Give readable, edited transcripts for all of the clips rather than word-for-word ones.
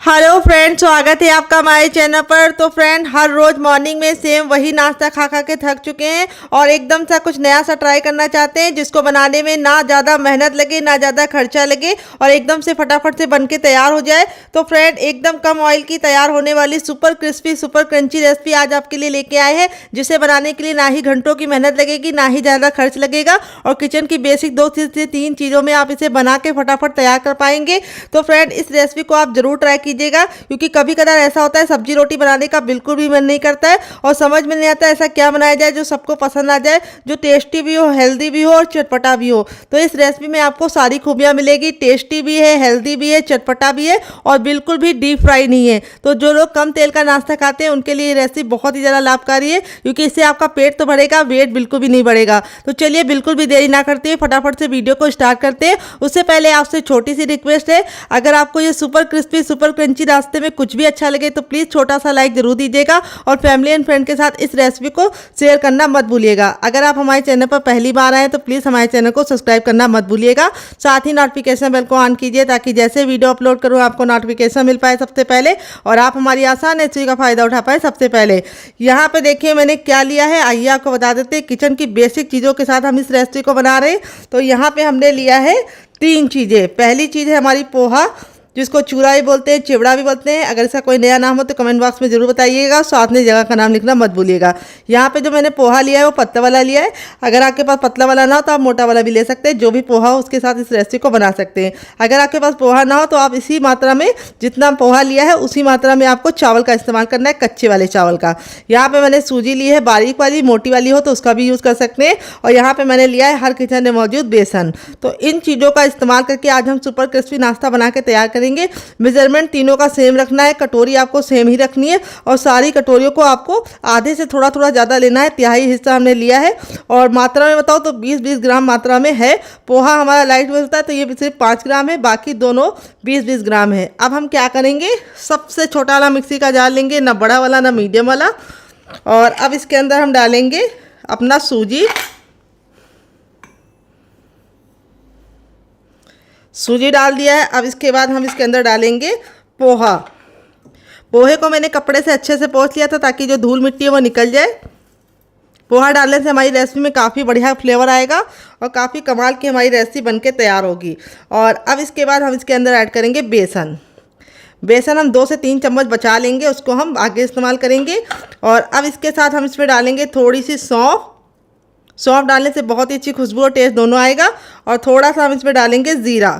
Hello friend, स्वागत है आपका हमारे चैनल पर। तो फ्रेंड, हर रोज मॉर्निंग में सेम वही नाश्ता खा खा के थक चुके हैं और एकदम सा कुछ नया सा ट्राई करना चाहते हैं जिसको बनाने में ना ज़्यादा मेहनत लगे, ना ज़्यादा खर्चा लगे और एकदम से फटाफट से बन के तैयार हो जाए। तो फ्रेंड, एकदम कम ऑयल की तैयार होने वाली super crispy super crunchy recipe आज आपके लिए लेके आए हैं, जिसे बनाने के लिए ना ही घंटों की मेहनत लगेगी, ना ही ज़्यादा खर्च लगेगा और किचन की बेसिक 2 से 3 चीज़ों में आप इसे बना के फटाफट तैयार कर पाएंगे। तो फ्रेंड, इस रेसिपी को आप जरूर ट्राई कीजिएगा, क्योंकि कभी कदार ऐसा होता है सब्जी रोटी बनाने का बिल्कुल भी मन नहीं करता है और समझ में नहीं आता ऐसा क्या बनाया जाए जो सबको पसंद आ जाए, जो टेस्टी भी हो, हेल्दी भी हो और चटपटा भी हो। तो इस रेसिपी में आपको सारी खूबियां मिलेगी, टेस्टी भी है, हेल्दी भी है, चटपटा भी है और बिल्कुल भी डीप फ्राई नहीं है। तो जो लोग कम तेल का नाश्ता खाते हैं उनके लिए ये रेसिपी बहुत ही ज़्यादा लाभकारी है, क्योंकि इससे आपका पेट तो बढ़ेगा, वेट बिल्कुल भी नहीं बढ़ेगा। तो चलिए बिल्कुल भी देरी ना करते हुए फटाफट से वीडियो को स्टार्ट करते हैं। उससे पहले आपसे छोटी सी रिक्वेस्ट है, अगर आपको ये सुपर क्रिस्पी सुपर क्रंची रास्ते में कुछ भी अच्छा लगे तो प्लीज़ छोटा सा लाइक जरूर दीजिएगा और फैमिली एंड फ्रेंड के साथ इस रेसिपी को शेयर करना मत भूलिएगा। अगर आप हमारे चैनल पर पहली बार आए तो प्लीज़ हमारे चैनल को सब्सक्राइब करना मत भूलिएगा। साथ ही नोटिफिकेशन बेल को ऑन कीजिए ताकि जैसे वीडियो अपलोड करूँ आपको नोटिफिकेशन मिल पाए सबसे पहले और आप हमारी आसान रेसिपी का फ़ायदा उठा पाए सबसे पहले। यहाँ पे देखिए मैंने क्या लिया है, आइए आपको बता देते हैं। किचन की बेसिक चीज़ों के साथ हम इस रेसिपी को बना रहे हैं। तो यहाँ पे हमने लिया है 3 चीज़ें। पहली चीज़ है हमारी पोहा, जिसको चूरा भी बोलते हैं, चिवड़ा भी बोलते हैं। अगर इसका कोई नया नाम हो तो कमेंट बॉक्स में जरूर बताइएगा, साथ में जगह का नाम लिखना मत भूलिएगा। यहाँ पे जो मैंने पोहा लिया है वो पतला वाला लिया है। अगर आपके पास पतला वाला ना हो तो आप मोटा वाला भी ले सकते हैं। जो भी पोहा हो उसके साथ इस रेसिपी को बना सकते हैं। अगर आपके पास पोहा ना हो तो आप इसी मात्रा में, जितना पोहा लिया है उसी मात्रा में आपको चावल का इस्तेमाल करना है, कच्चे वाले चावल का। यहाँ पे मैंने सूजी ली है, बारीक वाली, मोटी वाली हो तो उसका भी यूज़ कर सकते हैं। और यहाँ पे मैंने लिया है हर किचन में मौजूद बेसन। तो इन चीज़ों का इस्तेमाल करके आज हम सुपर क्रिस्पी नाश्ता बना के तैयार करेंगे। मेजरमेंट तीनों का सेम रखना है, कटोरी आपको सेम ही रखनी है और सारी कटोरियों को आपको आधे से थोड़ा थोड़ा ज़्यादा लेना है। तिहाई हिस्सा हमने लिया है और मात्रा में बताओ तो 20-20 ग्राम मात्रा में है। पोहा हमारा लाइट में होता है तो ये सिर्फ 5 ग्राम है, बाकी दोनों 20-20 ग्राम है। अब हम क्या करेंगे, सबसे छोटा वाला मिक्सी का जार लेंगे, ना बड़ा वाला ना मीडियम वाला। और अब इसके अंदर हम डालेंगे अपना सूजी डाल दिया है। अब इसके बाद हम इसके अंदर डालेंगे पोहा। पोहे को मैंने कपड़े से अच्छे से पोंछ लिया था ताकि जो धूल मिट्टी है वो निकल जाए। पोहा डालने से हमारी रेसिपी में काफ़ी बढ़िया फ्लेवर आएगा और काफ़ी कमाल की हमारी रेसिपी बनके तैयार होगी। और अब इसके बाद हम इसके अंदर ऐड करेंगे बेसन। बेसन हम 2 से 3 चम्मच बचा लेंगे, उसको हम आगे इस्तेमाल करेंगे। और अब इसके साथ हम इसमें डालेंगे थोड़ी सी सौंफ। सौंफ डालने से बहुत ही अच्छी खुशबू और टेस्ट दोनों आएगा। और थोड़ा सा हम इसमें डालेंगे ज़ीरा।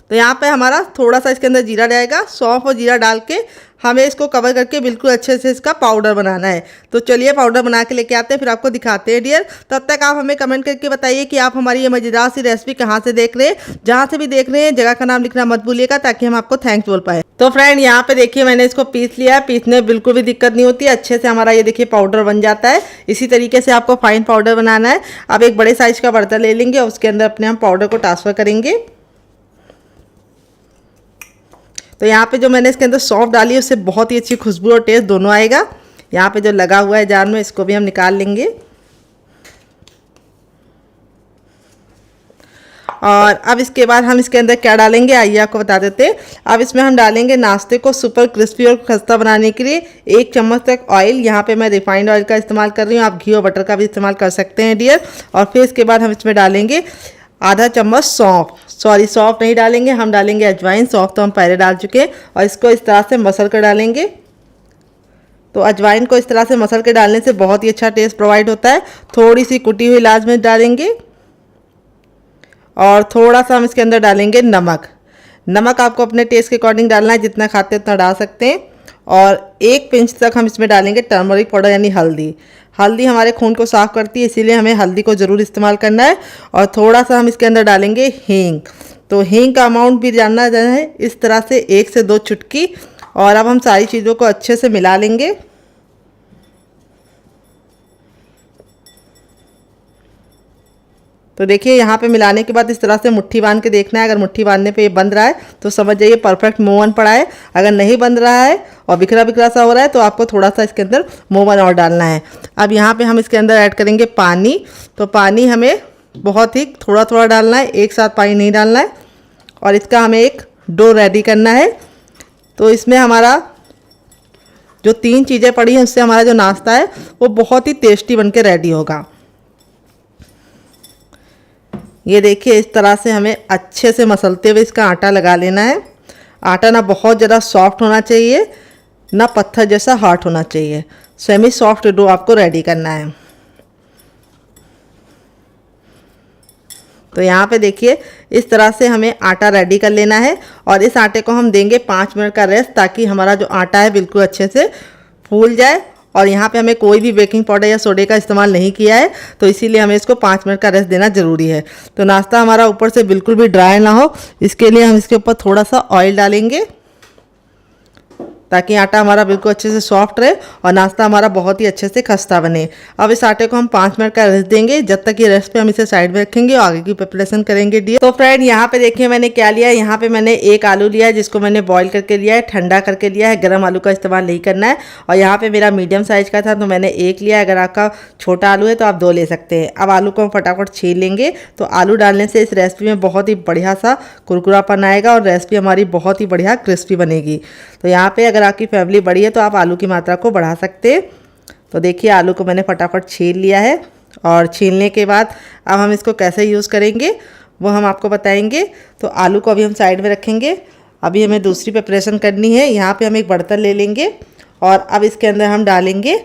तो यहाँ पे हमारा थोड़ा सा इसके अंदर जीरा जाएगा। सौंफ और जीरा डाल के हमें इसको कवर करके बिल्कुल अच्छे से इसका पाउडर बनाना है। तो चलिए पाउडर बना के लेके आते हैं, फिर आपको दिखाते हैं डियर। तब तक आप हमें कमेंट करके बताइए कि आप हमारी ये मज़ेदार सी रेसिपी कहाँ से देख रहे हैं। जहाँ से भी देख रहे हैं जगह का नाम लिखना मत भूलिएगा ताकि हम आपको थैंक्स बोल पाए। तो फ्रेंड, यहाँ पे देखिए मैंने इसको पीस लिया है। पीसने में बिल्कुल भी दिक्कत नहीं होती, अच्छे से हमारा ये देखिए पाउडर बन जाता है। इसी तरीके से आपको फाइन पाउडर बनाना है। अब एक बड़े साइज का बर्तन ले लेंगे और उसके अंदर अपने हम पाउडर को ट्रांसफ़र करेंगे। तो यहाँ पे जो मैंने इसके अंदर सौंफ डाली है उससे बहुत ही अच्छी खुशबू और टेस्ट दोनों आएगा। यहाँ पे जो लगा हुआ है जार में इसको भी हम निकाल लेंगे। और अब इसके बाद हम इसके अंदर क्या डालेंगे आइए आपको बता देते हैं। अब इसमें हम डालेंगे नाश्ते को सुपर क्रिस्पी और खस्ता बनाने के लिए 1 चम्मच तक ऑयल। यहाँ पे मैं रिफाइंड ऑयल का इस्तेमाल कर रही हूँ, आप घी और बटर का भी इस्तेमाल कर सकते हैं डियर। और फिर इसके बाद हम इसमें डालेंगे आधा चम्मच सौंफ, सौंफ नहीं डालेंगे, हम डालेंगे अजवाइन। सौंफ तो हम पहले डाल चुके हैं और इसको इस तरह से मसल कर डालेंगे। तो अजवाइन को इस तरह से मसल के डालने से बहुत ही अच्छा टेस्ट प्रोवाइड होता है। थोड़ी सी कुटी हुई लाल मिर्च डालेंगे और थोड़ा सा हम इसके अंदर डालेंगे नमक। नमक आपको अपने टेस्ट के अकॉर्डिंग डालना है, जितना खाते हैं उतना डाल सकते हैं। और 1 पिंच तक हम इसमें डालेंगे टर्मरिक पाउडर यानी हल्दी। हल्दी हमारे खून को साफ़ करती है, इसीलिए हमें हल्दी को ज़रूर इस्तेमाल करना है। और थोड़ा सा हम इसके अंदर डालेंगे हींग। तो हींग का अमाउंट भी जानना है, इस तरह से 1 से 2 चुटकी। और अब हम सारी चीज़ों को अच्छे से मिला लेंगे। तो देखिए यहाँ पे मिलाने के बाद इस तरह से मुट्ठी बांध के देखना है। अगर मुट्ठी बांधने पे ये बंध रहा है तो समझ जाइए परफेक्ट मोवन पड़ा है। अगर नहीं बंध रहा है और बिखरा बिखरा सा हो रहा है तो आपको थोड़ा सा इसके अंदर मोवन और डालना है। अब यहाँ पे हम इसके अंदर ऐड करेंगे पानी। तो पानी हमें बहुत ही थोड़ा थोड़ा डालना है, एक साथ पानी नहीं डालना है। और इसका हमें एक डो रेडी करना है। तो इसमें हमारा जो 3 चीज़ें पड़ी हैं उससे हमारा जो नाश्ता है वो बहुत ही टेस्टी बन के रेडी होगा। ये देखिए इस तरह से हमें अच्छे से मसलते हुए इसका आटा लगा लेना है। आटा ना बहुत ज़्यादा सॉफ्ट होना चाहिए ना पत्थर जैसा हार्ड होना चाहिए, सेमी सॉफ्ट डो आपको रेडी करना है। तो यहाँ पे देखिए इस तरह से हमें आटा रेडी कर लेना है और इस आटे को हम देंगे 5 मिनट का रेस्ट, ताकि हमारा जो आटा है बिल्कुल अच्छे से फूल जाए। और यहाँ पे हमें कोई भी बेकिंग पाउडर या सोडे का इस्तेमाल नहीं किया है, तो इसीलिए हमें इसको 5 मिनट का रेस्ट देना ज़रूरी है। तो नाश्ता हमारा ऊपर से बिल्कुल भी ड्राई ना हो, इसके लिए हम इसके ऊपर थोड़ा सा ऑयल डालेंगे ताकि आटा हमारा बिल्कुल अच्छे से सॉफ्ट रहे और नाश्ता हमारा बहुत ही अच्छे से खस्ता बने। अब इस आटे को हम 5 मिनट का रेस्ट देंगे। जब तक ये रेस्ट पे हम इसे साइड में रखेंगे और आगे की प्रिपरेशन करेंगे डियर। तो फ्रेंड यहाँ पे देखिए मैंने क्या लिया है। यहाँ पे मैंने एक आलू लिया है जिसको मैंने बॉईल करके लिया है, ठंडा करके लिया है। गर्म आलू का इस्तेमाल नहीं करना है। और यहाँ पे मेरा मीडियम साइज का था तो मैंने एक लिया। अगर आपका छोटा आलू है तो आप 2 ले सकते हैं। अब आलू को हम फटाफट छील लेंगे। तो आलू डालने से इस रेसिपी में बहुत ही बढ़िया सा कुरकुरापन आएगा और रेसिपी हमारी बहुत ही बढ़िया क्रिस्पी बनेगी। तो यहाँ पे अगर आपकी फैमिली बड़ी है तो आप आलू की मात्रा को बढ़ा सकते हैं। तो देखिए आलू को मैंने फटाफट छील लिया है और छीलने के बाद अब हम इसको कैसे यूज़ करेंगे वो हम आपको बताएंगे। तो आलू को अभी हम साइड में रखेंगे। अभी हमें दूसरी प्रिपरेशन करनी है। यहाँ पे हम एक बर्तन ले लेंगे और अब इसके अंदर हम डालेंगे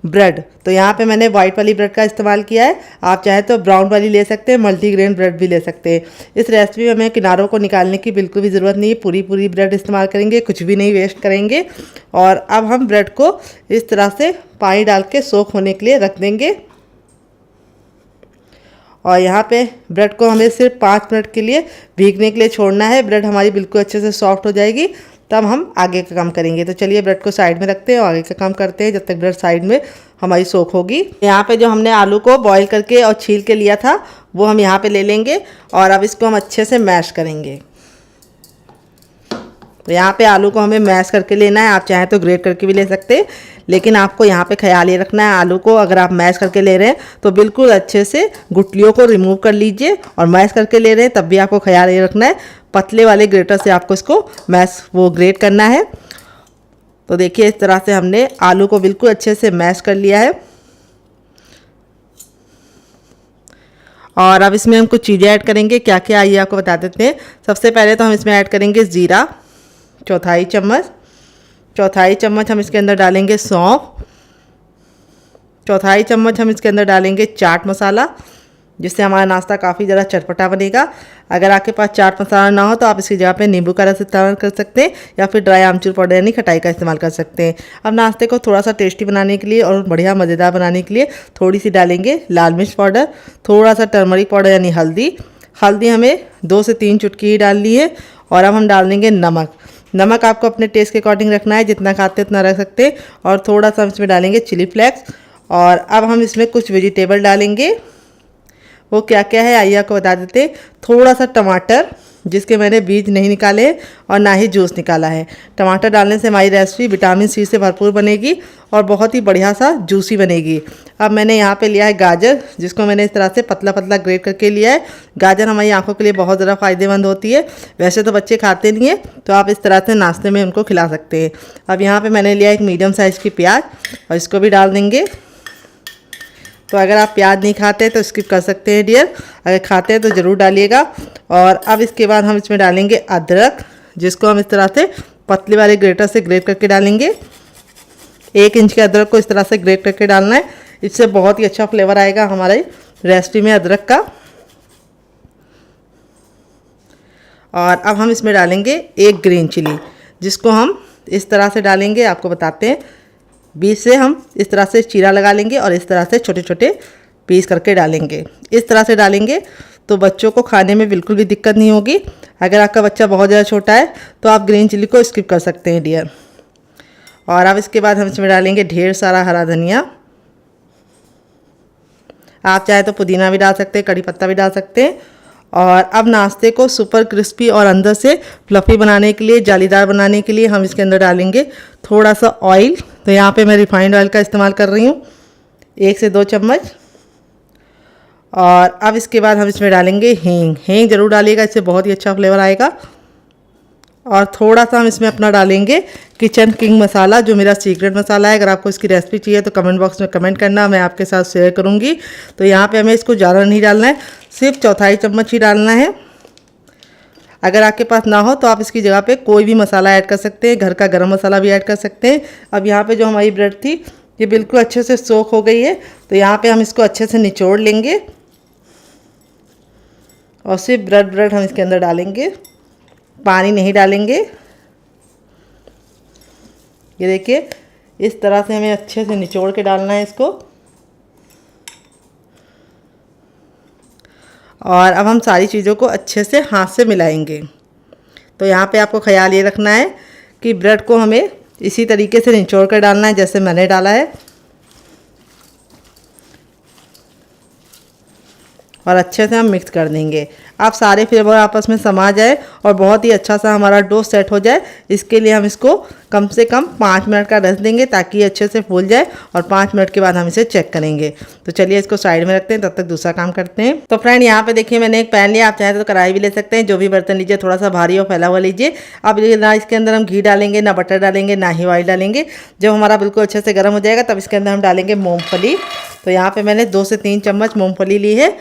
ब्रेड। तो यहाँ पे मैंने वाइट वाली ब्रेड का इस्तेमाल किया है, आप चाहे तो ब्राउन वाली ले सकते हैं, मल्टीग्रेन ब्रेड भी ले सकते हैं। इस रेसिपी में हमें किनारों को निकालने की बिल्कुल भी ज़रूरत नहीं है, पूरी पूरी ब्रेड इस्तेमाल करेंगे, कुछ भी नहीं वेस्ट करेंगे। और अब हम ब्रेड को इस तरह से पानी डाल के सोख होने के लिए रख देंगे। और यहाँ पे ब्रेड को हमें सिर्फ 5 मिनट के लिए भीगने के लिए छोड़ना है। ब्रेड हमारी बिल्कुल अच्छे से सॉफ्ट हो जाएगी, तब हम आगे का काम करेंगे। तो चलिए ब्रेड को साइड में रखते हैं और आगे का काम करते हैं जब तक ब्रेड साइड में हमारी सोख होगी। यहाँ पे जो हमने आलू को बॉईल करके और छील के लिया था वो हम यहाँ पे ले लेंगे और अब इसको हम अच्छे से मैश करेंगे। तो यहाँ पे आलू को हमें मैश करके लेना है, आप चाहें तो ग्रेट करके भी ले सकते हैं, लेकिन आपको यहाँ पे ख्याल ये रखना है आलू को अगर आप मैश करके ले रहे हैं तो बिल्कुल अच्छे से गुठलियों को रिमूव कर लीजिए। और मैश करके ले रहे हैं तब भी आपको ख्याल ये रखना है पतले वाले ग्रेटर से आपको इसको ग्रेट करना है। तो देखिए इस तरह से हमने आलू को बिल्कुल अच्छे से मैश कर लिया है। और अब इसमें हम कुछ चीज़ें ऐड करेंगे, क्या क्या आइए आपको बता देते हैं। सबसे पहले तो हम इसमें ऐड करेंगे ज़ीरा, चौथाई चम्मच हम इसके अंदर डालेंगे सौंफ, चौथाई चम्मच हम इसके अंदर डालेंगे चाट मसाला, जिससे हमारा नाश्ता काफ़ी ज़्यादा चटपटा बनेगा। अगर आपके पास चाट मसाला ना हो तो आप इसकी जगह पे नींबू का रस इस्तेमाल कर सकते हैं या फिर ड्राई आमचूर पाउडर यानी खटाई का इस्तेमाल कर सकते हैं। अब नाश्ते को थोड़ा सा टेस्टी बनाने के लिए और बढ़िया मज़ेदार बनाने के लिए थोड़ी सी डालेंगे लाल मिर्च पाउडर, थोड़ा सा टर्मरिक पाउडर यानी हल्दी हमें 2 से 3 चुटकी ही डालनी है। और अब हम डाल देंगे नमक आपको अपने टेस्ट के अकॉर्डिंग रखना है, जितना खाते उतना रख सकते हैं। और थोड़ा सा हम इसमें डालेंगे चिली फ्लेक्स। और अब हम इसमें कुछ वेजिटेबल डालेंगे, वो क्या क्या है आइए आपको बता देते। थोड़ा सा टमाटर जिसके मैंने बीज नहीं निकाले और ना ही जूस निकाला है। टमाटर डालने से हमारी रेसिपी विटामिन सी से भरपूर बनेगी और बहुत ही बढ़िया सा जूसी बनेगी। अब मैंने यहाँ पे लिया है गाजर, जिसको मैंने इस तरह से पतला पतला ग्रेट करके लिया है। गाजर हमारी आंखों के लिए बहुत ज़्यादा फ़ायदेमंद होती है। वैसे तो बच्चे खाते नहीं हैं, तो आप इस तरह से नाश्ते में उनको खिला सकते हैं। अब यहाँ पर मैंने लिया एक मीडियम साइज़ की प्याज और इसको भी डाल देंगे। तो अगर आप प्याज नहीं खाते तो स्किप कर सकते हैं डियर, अगर खाते हैं तो ज़रूर डालिएगा। और अब इसके बाद हम इसमें डालेंगे अदरक, जिसको हम इस तरह से पतले वाले ग्रेटर से ग्रेट करके डालेंगे। 1 इंच के अदरक को इस तरह से ग्रेट करके डालना है, इससे बहुत ही अच्छा फ्लेवर आएगा हमारी रेसिपी में अदरक का। और अब हम इसमें डालेंगे 1 ग्रीन चिली, जिसको हम इस तरह से डालेंगे, आपको बताते हैं। बीच से हम इस तरह से चीरा लगा लेंगे और इस तरह से छोटे छोटे पीस करके डालेंगे। इस तरह से डालेंगे तो बच्चों को खाने में बिल्कुल भी दिक्कत नहीं होगी। अगर आपका बच्चा बहुत ज़्यादा छोटा है तो आप ग्रीन चिली को स्किप कर सकते हैं डियर। और अब इसके बाद हम इसमें डालेंगे ढेर सारा हरा धनिया, आप चाहे तो पुदीना भी डाल सकते हैं, कड़ी पत्ता भी डाल सकते हैं। और अब नाश्ते को सुपर क्रिस्पी और अंदर से फ्लफ़ी बनाने के लिए, जालीदार बनाने के लिए हम इसके अंदर डालेंगे थोड़ा सा ऑयल। तो यहाँ पे मैं रिफाइंड ऑयल का इस्तेमाल कर रही हूँ, 1 से 2 चम्मच। और अब इसके बाद हम इसमें डालेंगे हींग ज़रूर डालिएगा, इससे बहुत ही अच्छा फ्लेवर आएगा। और थोड़ा सा हम इसमें अपना डालेंगे किचन किंग मसाला, जो मेरा सीक्रेट मसाला है। अगर आपको इसकी रेसिपी चाहिए तो कमेंट बॉक्स में कमेंट करना, मैं आपके साथ शेयर करूँगी। तो यहाँ पे हमें इसको ज़्यादा नहीं डालना है, सिर्फ 1/4 चम्मच ही डालना है। अगर आपके पास ना हो तो आप इसकी जगह पे कोई भी मसाला ऐड कर सकते हैं, घर का गरम मसाला भी ऐड कर सकते हैं। अब यहाँ पे जो हमारी ब्रेड थी ये बिल्कुल अच्छे से सोख हो गई है, तो यहाँ पे हम इसको अच्छे से निचोड़ लेंगे और सिर्फ ब्रेड हम इसके अंदर डालेंगे, पानी नहीं डालेंगे। ये देखिए इस तरह से हमें अच्छे से निचोड़ के डालना है इसको। और अब हम सारी चीज़ों को अच्छे से हाथ से मिलाएंगे। तो यहाँ पे आपको ख्याल ये रखना है कि ब्रेड को हमें इसी तरीके से निचोड़ कर डालना है जैसे मैंने डाला है, और अच्छे से हम मिक्स कर देंगे। आप सारे फ्लेवर आपस में समा जाए और बहुत ही अच्छा सा हमारा डो सेट हो जाए, इसके लिए हम इसको कम से कम 5 मिनट का रेस्ट देंगे ताकि ये अच्छे से फूल जाए, और 5 मिनट के बाद हम इसे चेक करेंगे। तो चलिए इसको साइड में रखते हैं, तब तक दूसरा काम करते हैं। तो फ्रेंड यहाँ पे देखिए मैंने एक पैन लिया, आप चाहें तो कढ़ाई भी ले सकते हैं, जो भी बर्तन लीजिए थोड़ा सा भारी और फैला हुआ लीजिए। अब ना इसके अंदर हम घी डालेंगे, ना बटर डालेंगे, ना ही ऑयल डालेंगे। जब हमारा बिल्कुल अच्छे से गर्म हो जाएगा तब इसके अंदर हम डालेंगे मूँगफली। तो यहाँ पर मैंने 2 से 3 चम्मच मूँगफली ली है,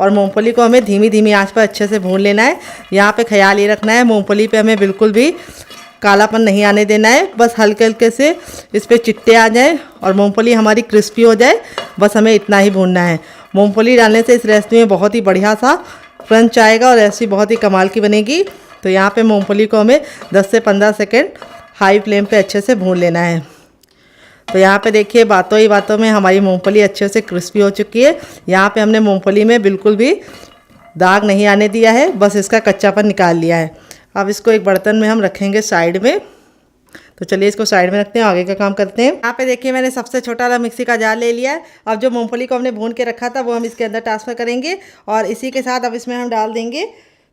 और मूंगफली को हमें धीमी धीमी आंच पर अच्छे से भून लेना है। यहाँ पे ख्याल ये रखना है मूंगफली पे हमें बिल्कुल भी कालापन नहीं आने देना है, बस हल्के हल्के से इस पर चिट्टे आ जाएं और मूंगफली हमारी क्रिस्पी हो जाए, बस हमें इतना ही भूनना है। मूंगफली डालने से इस रेसिपी में बहुत ही बढ़िया सा क्रंच आएगा और रेसिपी बहुत ही कमाल की बनेगी। तो यहाँ पर मूँगफली को हमें 10 से 15 सेकेंड हाई फ्लेम पर अच्छे से भून लेना है। तो यहाँ पे देखिए बातों ही बातों में हमारी मूंगफली अच्छे से क्रिस्पी हो चुकी है। यहाँ पे हमने मूंगफली में बिल्कुल भी दाग नहीं आने दिया है, बस इसका कच्चापन निकाल लिया है। अब इसको एक बर्तन में हम रखेंगे साइड में। तो चलिए इसको साइड में रखते हैं, आगे का काम करते हैं। यहाँ पे देखिए मैंने सबसे छोटा वाला मिक्सी का जार ले लिया है। अब जो मूँगफली को हमने भून के रखा था वो हम इसके अंदर ट्रांसफ़र करेंगे, और इसी के साथ अब इसमें हम डाल देंगे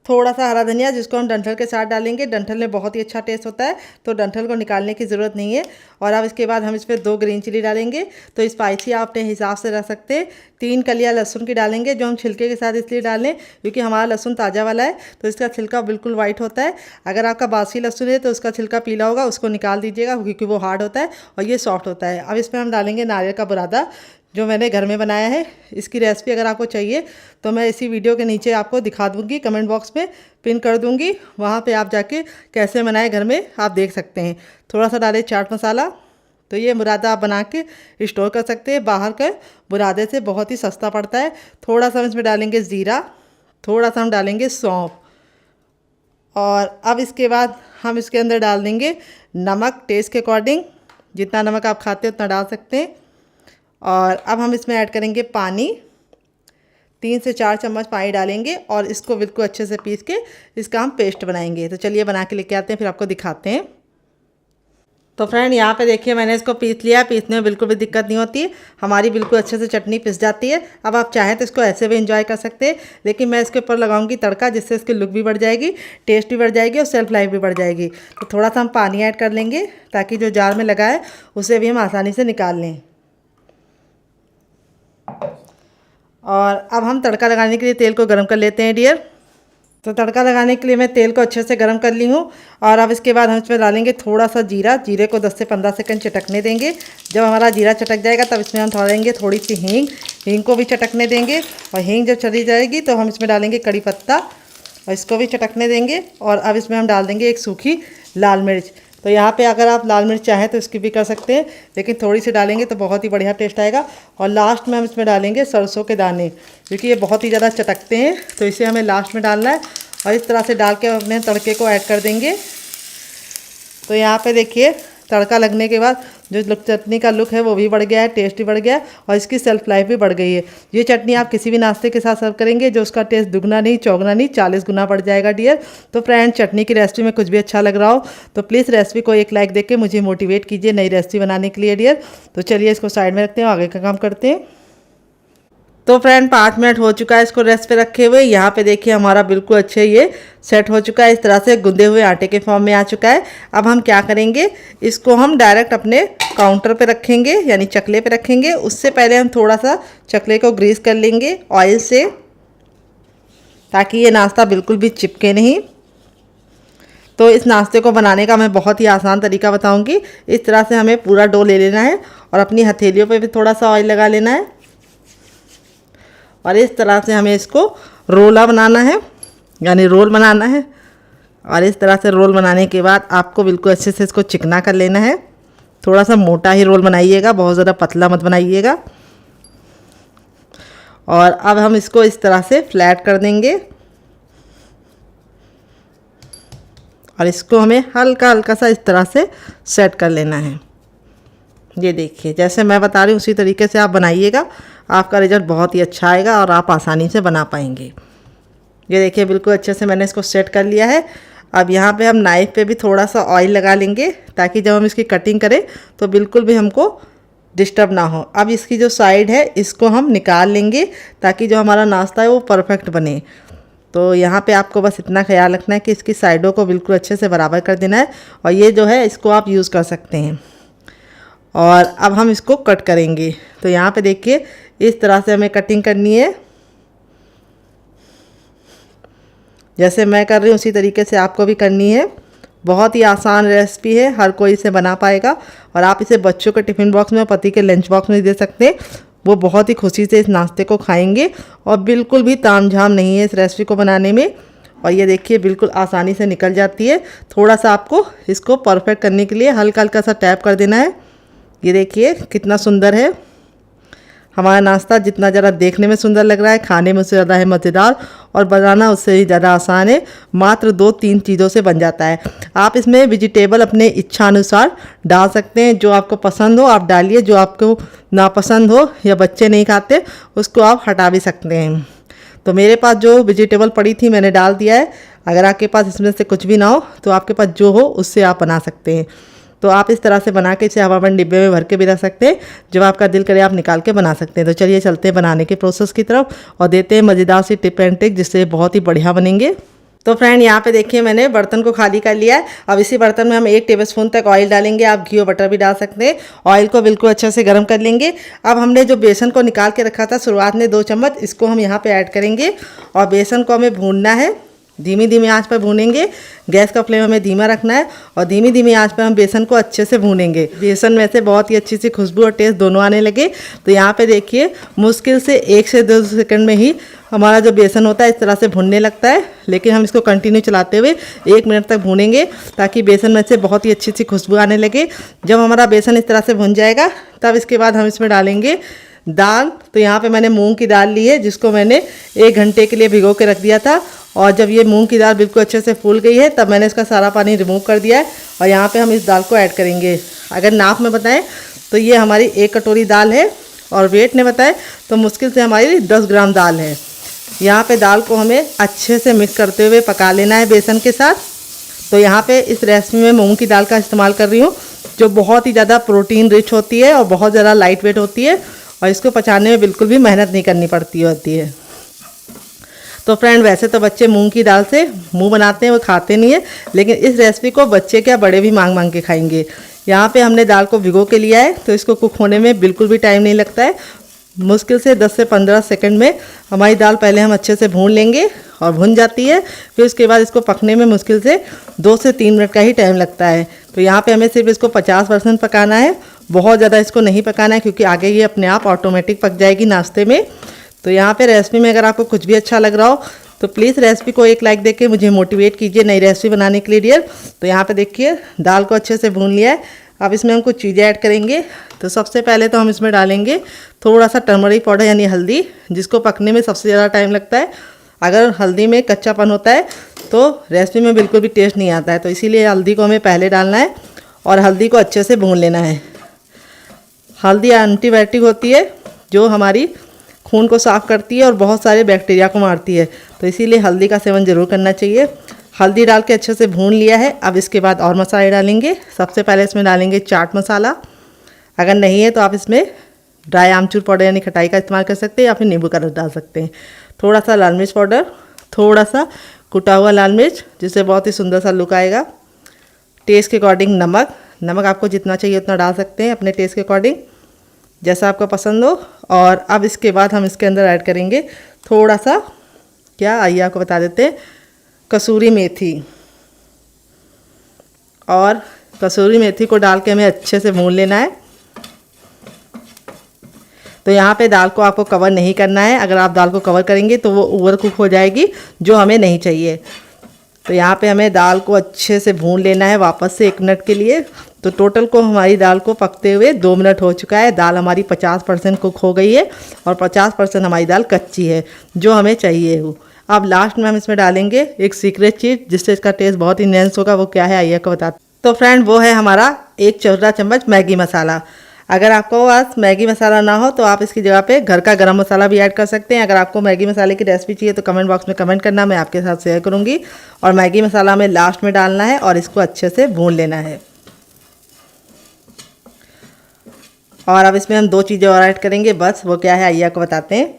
थोड़ा सा हरा धनिया, जिसको हम डंठल के साथ डालेंगे। डंठल में बहुत ही अच्छा टेस्ट होता है, तो डंठल को निकालने की ज़रूरत नहीं है। और अब इसके बाद हम इस पर 2 ग्रीन चिली डालेंगे, तो स्पाइसी आप अपने हिसाब से रख सकते हैं। 3 कलियां लहसुन की डालेंगे, जो हम छिलके के साथ इसलिए डालें क्योंकि हमारा लहसुन ताज़ा वाला है, तो इसका छिलका बिल्कुल वाइट होता है। अगर आपका बासी लहसुन है तो उसका छिलका पीला होगा, उसको निकाल दीजिएगा क्योंकि वो हार्ड होता है और ये सॉफ्ट होता है। अब इसमें हम डालेंगे नारियल का बुरादा, जो मैंने घर में बनाया है। इसकी रेसिपी अगर आपको चाहिए तो मैं इसी वीडियो के नीचे आपको दिखा दूंगी, कमेंट बॉक्स में पिन कर दूंगी, वहाँ पे आप जाके कैसे बनाए घर में आप देख सकते हैं। थोड़ा सा डालें चाट मसाला, तो ये बुरादा आप बना के स्टोर कर सकते हैं, बाहर के बुरादे से बहुत ही सस्ता पड़ता है। थोड़ा सा हम इसमें डालेंगे ज़ीरा, थोड़ा सा हम डालेंगे सौंफ, और अब इसके बाद हम इसके अंदर डाल देंगे नमक टेस्ट के अकॉर्डिंग, जितना नमक आप खाते हैं उतना डाल सकते हैं। और अब हम इसमें ऐड करेंगे पानी, 3 से 4 चम्मच पानी डालेंगे और इसको बिल्कुल अच्छे से पीस के इसका हम पेस्ट बनाएंगे। तो चलिए बना के लेके आते हैं, फिर आपको दिखाते हैं। तो फ्रेंड यहाँ पे देखिए मैंने इसको पीस लिया, पीसने में बिल्कुल भी दिक्कत नहीं होती है, हमारी बिल्कुल अच्छे से चटनी पिस जाती है। अब आप चाहें तो इसको ऐसे भी एंजॉय कर सकते हैं, लेकिन मैं इसके ऊपर लगाऊंगी तड़का, जिससे इसकी लुक भी बढ़ जाएगी, टेस्ट भी बढ़ जाएगी और सेल्फ लाइफ भी बढ़ जाएगी। तो थोड़ा सा हम पानी ऐड कर लेंगे ताकि जो जार में लगा है उसे भी हम आसानी से निकाल लें। और अब हम तड़का लगाने के लिए तेल को गर्म कर लेते हैं डियर। तो तड़का लगाने के लिए मैं तेल को अच्छे से गर्म कर ली हूँ, और अब इसके बाद हम इसमें डालेंगे थोड़ा सा जीरा। जीरे को 10 से 15 सेकंड चटकने देंगे। जब हमारा जीरा चटक जाएगा तब इसमें हम डालेंगे थोड़ी सी हींग, हींग को भी चटकने देंगे, और हींग जब चली जाएगी तो हम इसमें डालेंगे कड़ी पत्ता और इसको भी चटकने देंगे। और अब इसमें हम डाल देंगे एक सूखी लाल मिर्च। तो यहाँ पे अगर आप लाल मिर्च चाहें तो स्किप भी कर सकते हैं, लेकिन थोड़ी सी डालेंगे तो बहुत ही बढ़िया टेस्ट आएगा। और लास्ट में हम इसमें डालेंगे सरसों के दाने, क्योंकि ये बहुत ही ज़्यादा चटकते हैं, तो इसे हमें लास्ट में डालना है। और इस तरह से डाल के अपने तड़के को ऐड कर देंगे। तो यहाँ पे देखिए तड़का लगने के बाद जो चटनी का लुक है वो भी बढ़ गया है, टेस्ट भी बढ़ गया है, और इसकी सेल्फ लाइफ भी बढ़ गई है। ये चटनी आप किसी भी नाश्ते के साथ सर्व करेंगे जो उसका टेस्ट दुगना नहीं चौगुना नहीं 40 गुना बढ़ जाएगा डियर। तो फ्रेंड चटनी की रेसिपी में कुछ भी अच्छा लग रहा हो तो प्लीज़ रेसिपी को एक लाइक देके मुझे मोटिवेट कीजिए नई रेसिपी बनाने के लिए डियर। तो चलिए इसको साइड में रखते हैं, आगे का काम करते हैं। तो फ्रेंड 5 मिनट हो चुका है इसको रेस्ट पे रखे हुए। यहाँ पे देखिए हमारा बिल्कुल अच्छे ये सेट हो चुका है, इस तरह से गुंदे हुए आटे के फॉर्म में आ चुका है। अब हम क्या करेंगे, इसको हम डायरेक्ट अपने काउंटर पे रखेंगे, यानी चकले पे रखेंगे। उससे पहले हम थोड़ा सा चकले को ग्रीस कर लेंगे ऑयल से, ताकि ये नाश्ता बिल्कुल भी चिपके नहीं। तो इस नाश्ते को बनाने का मैं बहुत ही आसान तरीका बताऊंगी। इस तरह से हमें पूरा डो ले लेना है और अपनी हथेलियों पे भी थोड़ा सा ऑयल लगा लेना है और इस तरह से हमें इसको रोला बनाना है, यानी रोल बनाना है। और इस तरह से रोल बनाने के बाद आपको बिल्कुल अच्छे से इसको चिकना कर लेना है। थोड़ा सा मोटा ही रोल बनाइएगा, बहुत ज़्यादा पतला मत बनाइएगा। और अब हम इसको इस तरह से फ्लैट कर देंगे और इसको हमें हल्का हल्का सा इस तरह से सेट कर लेना है। ये देखिए, जैसे मैं बता रही हूँ उसी तरीके से आप बनाइएगा, आपका रिजल्ट बहुत ही अच्छा आएगा और आप आसानी से बना पाएंगे। ये देखिए, बिल्कुल अच्छे से मैंने इसको सेट कर लिया है। अब यहाँ पे हम नाइफ़ पे भी थोड़ा सा ऑयल लगा लेंगे ताकि जब हम इसकी कटिंग करें तो बिल्कुल भी हमको डिस्टर्ब ना हो। अब इसकी जो साइड है इसको हम निकाल लेंगे ताकि जो हमारा नाश्ता है वो परफेक्ट बने। तो यहाँ पे आपको बस इतना ख्याल रखना है कि इसकी साइडों को बिल्कुल अच्छे से बराबर कर देना है। और ये जो है इसको आप यूज़ कर सकते हैं। और अब हम इसको कट करेंगे। तो यहाँ पे देखिए, इस तरह से हमें कटिंग करनी है। जैसे मैं कर रही हूँ उसी तरीके से आपको भी करनी है। बहुत ही आसान रेसिपी है, हर कोई इसे बना पाएगा। और आप इसे बच्चों के टिफ़िन बॉक्स में, पति के लंच बॉक्स में दे सकते हैं। वो बहुत ही खुशी से इस नाश्ते को खाएंगे और बिल्कुल भी तामझाम नहीं है इस रेसिपी को बनाने में। और ये देखिए, बिल्कुल आसानी से निकल जाती है। थोड़ा सा आपको इसको परफेक्ट करने के लिए हल्का हल्का सा टैप कर देना है। ये देखिए कितना सुंदर है हमारा नाश्ता। जितना ज़रा देखने में सुंदर लग रहा है, खाने में उससे ज़्यादा है मज़ेदार और बनाना उससे ही ज़्यादा आसान है। मात्र 2-3 चीज़ों से बन जाता है। आप इसमें वेजिटेबल अपने इच्छा अनुसार डाल सकते हैं, जो आपको पसंद हो आप डालिए, जो आपको नापसंद हो या बच्चे नहीं खाते उसको आप हटा भी सकते हैं। तो मेरे पास जो वेजिटेबल पड़ी थी मैंने डाल दिया है। अगर आपके पास इसमें से कुछ भी ना हो तो आपके पास जो हो उससे आप बना सकते हैं। तो आप इस तरह से बना के इसे हवाबंद डिब्बे में भर के भी रख सकते हैं। जब आपका दिल करे आप निकाल के बना सकते हैं। तो चलिए चलते हैं बनाने के प्रोसेस की तरफ और देते हैं मज़ेदार सी टिप एंड ट्रिक जिससे बहुत ही बढ़िया बनेंगे। तो फ्रेंड, यहाँ पे देखिए मैंने बर्तन को खाली कर लिया है। अब इसी बर्तन में हम 1 टेबलस्पून तक ऑयल डालेंगे। आप घी और बटर भी डाल सकते हैं। ऑयल को बिल्कुल अच्छे से गर्म कर लेंगे। अब हमने जो बेसन को निकाल के रखा था शुरुआत में 2 चम्मच, इसको हम यहाँ पे ऐड करेंगे और बेसन को हमें भूनना है। धीमी धीमी आंच पर भूनेंगे। गैस का फ्लेम हमें धीमा रखना है और धीमी धीमी आंच पर हम बेसन को अच्छे से भूनेंगे। बेसन में से बहुत ही अच्छी सी खुशबू और टेस्ट दोनों आने लगे। तो यहाँ पे देखिए, मुश्किल से 1 से 2 सेकंड में ही हमारा जो बेसन होता है इस तरह से भुनने लगता है। लेकिन हम इसको कंटिन्यू चलाते हुए 1 मिनट तक भूनेंगे ताकि बेसन में से बहुत ही अच्छी सी खुशबू आने लगे। जब हमारा बेसन इस तरह से भुन जाएगा तब इसके बाद हम इसमें डालेंगे दाल। तो यहाँ पे मैंने मूंग की दाल ली है जिसको मैंने 1 घंटे के लिए भिगो के रख दिया था। और जब ये मूंग की दाल बिल्कुल अच्छे से फूल गई है तब मैंने इसका सारा पानी रिमूव कर दिया है और यहाँ पे हम इस दाल को ऐड करेंगे। अगर नाप में बताएं तो ये हमारी 1 कटोरी दाल है और वेट में बताएं तो मुश्किल से हमारी 10 ग्राम दाल है। यहाँ पे दाल को हमें अच्छे से मिक्स करते हुए पका लेना है बेसन के साथ। तो यहाँ पे इस रेसिपी में मूंग की दाल का इस्तेमाल कर रही हूँ जो बहुत ही ज़्यादा प्रोटीन रिच होती है और बहुत ज़्यादा लाइट वेट होती है और इसको पचाने में बिल्कुल भी मेहनत नहीं करनी पड़ती होती है। तो फ्रेंड, वैसे तो बच्चे मूंग की दाल से मुंह बनाते हैं, वो खाते नहीं है, लेकिन इस रेसिपी को बच्चे क्या बड़े भी मांग मांग के खाएंगे। यहाँ पे हमने दाल को भिगो के लिया है तो इसको कुक होने में बिल्कुल भी टाइम नहीं लगता है। मुश्किल से 10 से 15 सेकंड में हमारी दाल पहले हम अच्छे से भून लेंगे और भुन जाती है। फिर उसके बाद इसको पकने में मुश्किल से 2 से 3 मिनट का ही टाइम लगता है। तो यहाँ पे हमें सिर्फ इसको 50% पकाना है, बहुत ज़्यादा इसको नहीं पकाना है क्योंकि आगे ये अपने आप ऑटोमेटिक पक जाएगी नाश्ते में। तो यहाँ पे रेसिपी में अगर आपको कुछ भी अच्छा लग रहा हो तो प्लीज़ रेसिपी को 1 लाइक देके मुझे मोटिवेट कीजिए नई रेसिपी बनाने के लिए डियर। तो यहाँ पे देखिए दाल को अच्छे से भून लिया है। अब इसमें हम कुछ चीज़ें ऐड करेंगे। तो सबसे पहले तो हम इसमें डालेंगे थोड़ा सा टर्मरिक पाउडर यानी हल्दी, जिसको पकने में सबसे ज़्यादा टाइम लगता है। अगर हल्दी में कच्चापन होता है तो रेसिपी में बिल्कुल भी टेस्ट नहीं आता है। तो इसीलिए हल्दी को हमें पहले डालना है और हल्दी को अच्छे से भून लेना है। हल्दी एंटीबायोटिक होती है जो हमारी खून को साफ़ करती है और बहुत सारे बैक्टीरिया को मारती है। तो इसीलिए हल्दी का सेवन ज़रूर करना चाहिए। हल्दी डाल के अच्छे से भून लिया है। अब इसके बाद और मसाले डालेंगे। सबसे पहले इसमें डालेंगे चाट मसाला। अगर नहीं है तो आप इसमें ड्राई आमचूर पाउडर यानी खटाई का इस्तेमाल कर सकते हैं या फिर नींबू का रस डाल सकते हैं। थोड़ा सा लाल मिर्च पाउडर, थोड़ा सा कुटा हुआ लाल मिर्च जिससे बहुत ही सुंदर सा लुक आएगा। टेस्ट के अकॉर्डिंग नमक आपको जितना चाहिए उतना डाल सकते हैं अपने टेस्ट के अकॉर्डिंग, जैसा आपको पसंद हो। और अब इसके बाद हम इसके अंदर ऐड करेंगे थोड़ा सा, क्या आइए आपको बता देते हैं, कसूरी मेथी। और कसूरी मेथी को डाल के हमें अच्छे से भून लेना है। तो यहाँ पे दाल को आपको कवर नहीं करना है, अगर आप दाल को कवर करेंगे तो वो ओवर कुक हो जाएगी, जो हमें नहीं चाहिए। तो यहाँ पे हमें दाल को अच्छे से भून लेना है वापस से 1 मिनट के लिए। तो टोटल को हमारी दाल को पकते हुए 2 मिनट हो चुका है। दाल हमारी 50% कुक हो गई है और 50% हमारी दाल कच्ची है, जो हमें चाहिए हो। अब लास्ट में हम इसमें डालेंगे एक सीक्रेट चीज़, जिससे इसका टेस्ट बहुत इन्हेंस होगा। वो क्या है आइए आपको बताते। तो फ्रेंड वो है हमारा 1 छोटा चम्मच मैगी मसाला। अगर आपको पास मैगी मसाला ना हो तो आप इसकी जगह पे घर का गरम मसाला भी ऐड कर सकते हैं। अगर आपको मैगी मसाले की रेसिपी चाहिए तो कमेंट बॉक्स में कमेंट करना, मैं आपके साथ शेयर करूंगी। और मैगी मसाला हमें लास्ट में डालना है और इसको अच्छे से भून लेना है। और अब इसमें हम 2 चीज़ें और ऐड करेंगे, बस वो क्या है आइए आपको बताते हैं।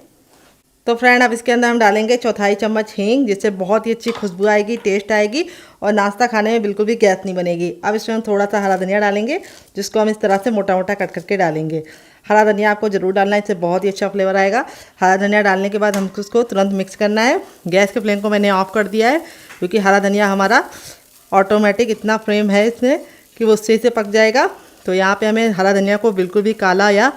तो फ्रेंड अब इसके अंदर हम डालेंगे 1/4 चम्मच हींग, जिससे बहुत ही अच्छी खुशबू आएगी, टेस्ट आएगी और नाश्ता खाने में बिल्कुल भी गैस नहीं बनेगी। अब इसमें हम थोड़ा सा हरा धनिया डालेंगे, जिसको हम इस तरह से मोटा मोटा कट करके डालेंगे। हरा धनिया आपको ज़रूर डालना है, इससे बहुत ही अच्छा फ्लेवर आएगा। हरा धनिया डालने के बाद हमको उसको तुरंत मिक्स करना है। गैस के फ्लेम को मैंने ऑफ कर दिया है, क्योंकि हरा धनिया हमारा ऑटोमेटिक इतना फ्लेम है इसमें कि वो उससे से पक जाएगा। तो यहाँ पे हमें हरा धनिया को बिल्कुल भी काला या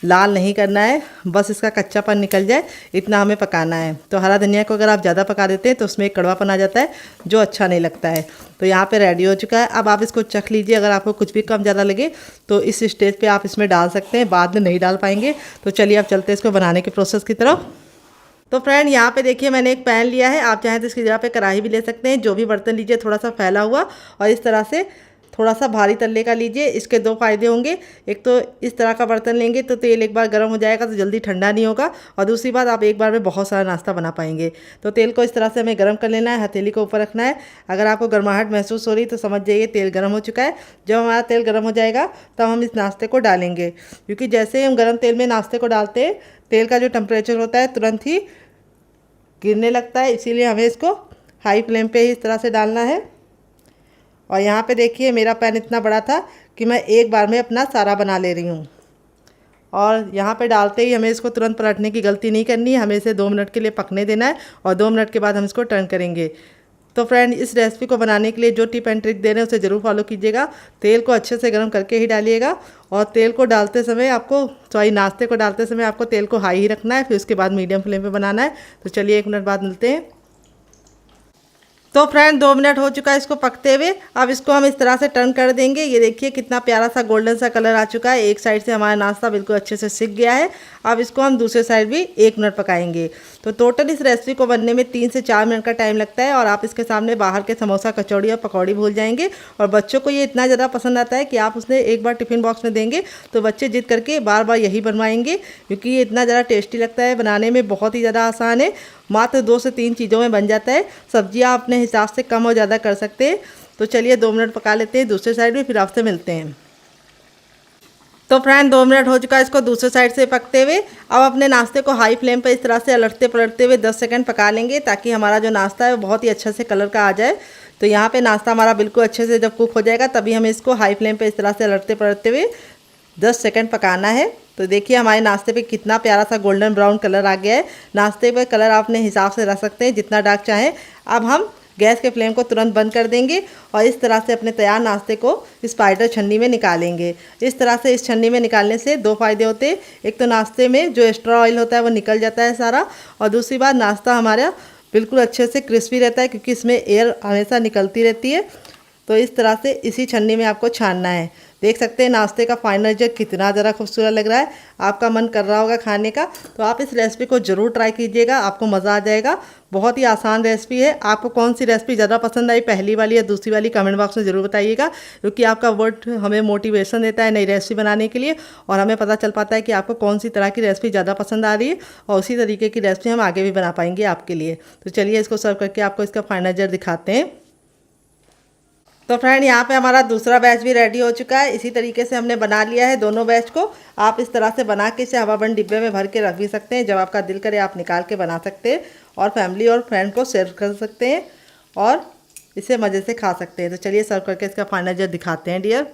लाल नहीं करना है, बस इसका कच्चापन निकल जाए इतना हमें पकाना है। तो हरा धनिया को अगर आप ज़्यादा पका देते हैं तो उसमें एक कड़वापन आ जाता है, जो अच्छा नहीं लगता है। तो यहाँ पे रेडी हो चुका है। अब आप इसको चख लीजिए, अगर आपको कुछ भी कम ज़्यादा लगे तो इस स्टेज पे आप इसमें डाल सकते हैं, बाद में नहीं डाल पाएंगे। तो चलिए अब चलते हैं इसको बनाने के प्रोसेस की तरफ। तो फ्रेंड यहाँ पे देखिए मैंने एक पैन लिया है, आप चाहें तो इसकी जगह पे कढ़ाई भी ले सकते हैं। जो भी बर्तन लीजिए थोड़ा सा फैला हुआ और इस तरह से थोड़ा सा भारी तल्ले का लीजिए। इसके 2 फ़ायदे होंगे, एक तो इस तरह का बर्तन लेंगे तो तेल एक बार गर्म हो जाएगा तो जल्दी ठंडा नहीं होगा, और दूसरी बात आप एक बार में बहुत सारा नाश्ता बना पाएंगे। तो तेल को इस तरह से हमें गर्म कर लेना है, हथेली को ऊपर रखना है। अगर आपको गर्माहट महसूस हो रही तो समझ जाइए तेल गर्म हो चुका है। जब हमारा तेल गर्म हो जाएगा तब हम इस नाश्ते को डालेंगे, क्योंकि जैसे ही हम गर्म तेल में नाश्ते को डालते हैं तेल का जो टेम्परेचर होता है तुरंत ही गिरने लगता है, इसीलिए हमें इसको हाई फ्लेम पे ही इस तरह से डालना है। और यहाँ पे देखिए मेरा पैन इतना बड़ा था कि मैं एक बार में अपना सारा बना ले रही हूँ। और यहाँ पे डालते ही हमें इसको तुरंत पलटने की गलती नहीं करनी है, हमें इसे 2 मिनट के लिए पकने देना है और 2 मिनट के बाद हम इसको टर्न करेंगे। तो फ्रेंड इस रेसिपी को बनाने के लिए जो टिप एंड ट्रिक दे रहे हैं उसे ज़रूर फॉलो कीजिएगा। तेल को अच्छे से गर्म करके ही डालिएगा, और तेल को डालते समय आपको नाश्ते को डालते समय आपको तेल को हाई ही रखना है, फिर उसके बाद मीडियम फ्लेम पे बनाना है। तो चलिए 1 मिनट बाद मिलते हैं। तो फ्रेंड 2 मिनट हो चुका है इसको पकते हुए। अब इसको हम इस तरह से टर्न कर देंगे। ये देखिए कितना प्यारा सा गोल्डन सा कलर आ चुका है। एक साइड से हमारा नाश्ता बिल्कुल अच्छे से सिक गया है। अब इसको हम दूसरे साइड भी 1 मिनट पकाएंगे। तो टोटल इस रेसिपी को बनने में 3 से 4 मिनट का टाइम लगता है, और आप इसके सामने बाहर के समोसा, कचौड़ी और पकौड़ी भूल जाएंगे। और बच्चों को ये इतना ज़्यादा पसंद आता है कि आप उसने एक बार टिफ़िन बॉक्स में देंगे तो बच्चे जिद करके बार बार यही बनवाएंगे, क्योंकि ये इतना ज़्यादा टेस्टी लगता है। बनाने में बहुत ही ज़्यादा आसान है, मात्र 2 से 3 चीज़ों में बन जाता है। सब्जियां अपने हिसाब से कम और ज़्यादा कर सकते हैं। तो चलिए 2 मिनट पका लेते हैं दूसरे साइड भी, फिर आपसे मिलते हैं। तो फ्रेंड 2 मिनट हो चुका है इसको दूसरे साइड से पकते हुए। अब अपने नाश्ते को हाई फ्लेम पर इस तरह से अलटते पलटते हुए 10 सेकंड पका लेंगे, ताकि हमारा जो नाश्ता है वो बहुत ही अच्छे से कलर का आ जाए। तो यहाँ पे नाश्ता हमारा बिल्कुल अच्छे से जब कुक हो जाएगा तभी हमें इसको हाई फ्लेम पर इस तरह से अलटते पलटते हुए 10 सेकंड पकाना है। तो देखिए हमारे नाश्ते पे कितना प्यारा सा गोल्डन ब्राउन कलर आ गया है। नाश्ते पे कलर आप अपने हिसाब से रख सकते हैं, जितना डार्क चाहें। अब हम गैस के फ्लेम को तुरंत बंद कर देंगे और इस तरह से अपने तैयार नाश्ते को स्पाइडर छन्नी में निकालेंगे। इस तरह से इस छन्नी में निकालने से 2 फ़ायदे होते हैं। एक तो नाश्ते में जो एक्स्ट्रा ऑयल होता है वो निकल जाता है सारा, और दूसरी बात नाश्ता हमारा बिल्कुल अच्छे से क्रिस्पी रहता है, क्योंकि इसमें एयर हमेशा निकलती रहती है। तो इस तरह से इसी छन्नी में आपको छानना है। देख सकते हैं नाश्ते का फाइनल रिजल्ट कितना ज़रा खूबसूरत लग रहा है। आपका मन कर रहा होगा खाने का, तो आप इस रेसिपी को ज़रूर ट्राई कीजिएगा, आपको मज़ा आ जाएगा। बहुत ही आसान रेसिपी है। आपको कौन सी रेसिपी ज़्यादा पसंद आई, पहली वाली या दूसरी वाली, कमेंट बॉक्स में ज़रूर बताइएगा, क्योंकि आपका वर्ड हमें मोटिवेशन देता है नई रेसिपी बनाने के लिए, और हमें पता चल पाता है कि आपको कौन सी तरह की रेसिपी ज़्यादा पसंद आ रही है, और उसी तरीके की रेसिपी हम आगे भी बना पाएंगे आपके लिए। तो चलिए इसको सर्व करके आपको इसका फाइनल रिजल्ट दिखाते हैं। तो फ्रेंड यहाँ पे हमारा दूसरा बैच भी रेडी हो चुका है। इसी तरीके से हमने बना लिया है दोनों बैच को। आप इस तरह से बना के इसे हवाबंद डिब्बे में भर के रख भी सकते हैं। जब आपका दिल करे आप निकाल के बना सकते हैं, और फैमिली और फ्रेंड को सर्व कर सकते हैं, और इसे मज़े से खा सकते हैं। तो चलिए सर्व करके इसका फाइनल रिजल्ट दिखाते हैं डियर।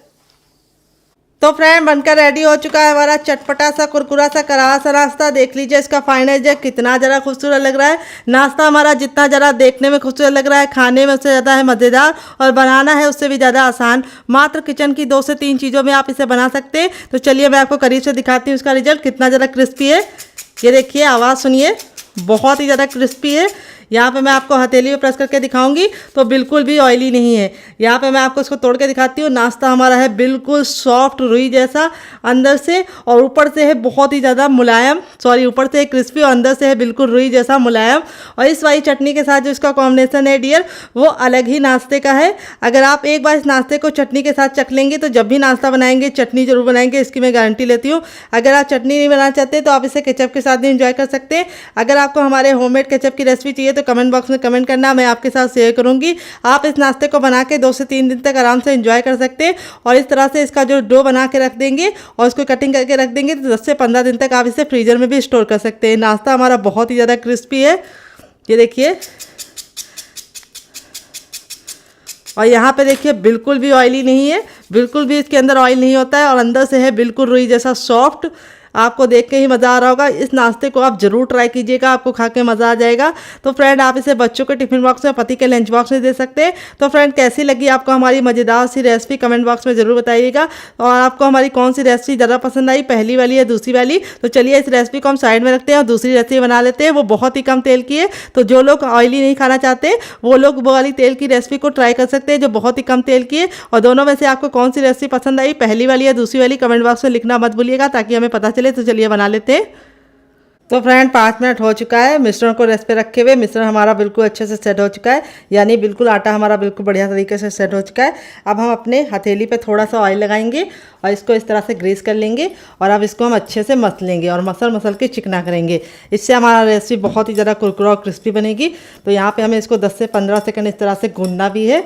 तो फ्रेंड बनकर रेडी हो चुका है हमारा चटपटा सा कुरकुरा सा करारा सा नाश्ता। देख लीजिए इसका फाइनल जो कितना ज़रा खूबसूरत लग रहा है। नाश्ता हमारा जितना ज़रा देखने में खूबसूरत लग रहा है, खाने में उससे ज़्यादा है मज़ेदार और बनाना है उससे भी ज़्यादा आसान। मात्र किचन की 2 से 3 चीज़ों में आप इसे बना सकते हैं। तो चलिए मैं आपको करीब से दिखाती हूँ इसका रिजल्ट कितना ज़्यादा क्रिस्पी है। ये देखिए, आवाज़ सुनिए, बहुत ही ज़्यादा क्रिस्पी है। यहाँ पे मैं आपको हथेली में प्रेस करके दिखाऊंगी तो बिल्कुल भी ऑयली नहीं है। यहाँ पे मैं आपको इसको तोड़ के दिखाती हूँ। नाश्ता हमारा है बिल्कुल सॉफ्ट रुई जैसा अंदर से, और ऊपर से है बहुत ही ज़्यादा मुलायम, ऊपर से है क्रिस्पी और अंदर से है बिल्कुल रुई जैसा मुलायम। और इस वाली चटनी के साथ जो इसका कॉम्बिनेशन है डियर, वो अलग ही नाश्ते का है। अगर आप एक बार इस नाश्ते को चटनी के साथ चख लेंगे तो जब भी नाश्ता बनाएंगे चटनी जरूर बनाएंगे, इसकी मैं गारंटी लेती हूँ। अगर आप चटनी नहीं बनाना चाहते तो आप इसे केचप के साथ भी इंजॉय कर सकते हैं। अगर आपको हमारे होममेड केचप की रेसिपी चाहिए तो कमेंट बॉक्स में कमेंट करना, मैं आपके साथ शेयर करूंगी। आप इस नाश्ते को बना के 2 से 3 दिन तक आराम से एंजॉय कर सकते हैं। और इस तरह से इसका जो डो बना के रख देंगे और इसको कटिंग करके रख देंगे तो 10 से 15 दिन तक आप इसे फ्रीजर में भी स्टोर कर सकते हैं। नाश्ता हमारा बहुत ही ज़्यादा क्रिस्पी है, ये देखिए। और यहाँ पे देखिए बिल्कुल भी ऑयली नहीं है, बिल्कुल भी इसके अंदर ऑयल नहीं होता है और अंदर से है बिल्कुल रुई जैसा सॉफ्ट। आपको देख के ही मज़ा आ रहा होगा। इस नाश्ते को आप ज़रूर ट्राई कीजिएगा, आपको खा के मज़ा आ जाएगा। तो फ्रेंड आप इसे बच्चों के टिफिन बॉक्स में, पति के लंच बॉक्स में दे सकते हैं। तो फ्रेंड कैसी लगी आपको हमारी मज़ेदार सी रेसिपी कमेंट बॉक्स में ज़रूर बताइएगा। और आपको हमारी कौन सी रेसिपी ज़्यादा पसंद आई, पहली वाली या दूसरी वाली। तो चलिए इस रेसिपी को हम साइड में रखते हैं और दूसरी रेसिपी बना लेते हैं। वो बहुत ही कम तेल की है, तो जो लोग ऑयली नहीं खाना चाहते वो लोग वो वाली तेल की रेसिपी को ट्राई कर सकते हैं जो बहुत ही कम तेल की है। और दोनों में से आपको कौन सी रेसिपी पसंद आई, पहली वाली या दूसरी वाली, कमेंट बॉक्स में लिखना मत भूलिएगा ताकि हमें पता चले। तो चलिए बना लेते हैं। तो फ्रेंड 5 मिनट हो चुका है मिश्रण को रेस्ट पे रखे हुए। मिश्रण हमारा बिल्कुल अच्छे से सेट हो चुका है, यानी बिल्कुल आटा हमारा बिल्कुल बढ़िया तरीके से सेट हो चुका है। अब हम अपने हथेली पे थोड़ा सा ऑयल लगाएंगे और इसको इस तरह से ग्रीस कर लेंगे और अब इसको हम अच्छे से मसल लेंगे और मसल के चिकना करेंगे। इससे हमारा रेसिपी बहुत ही ज़्यादा कुरकुरा और क्रिस्पी बनेगी। तो यहाँ पर हमें इसको 10 से 15 सेकेंड इस तरह से गूंदना भी है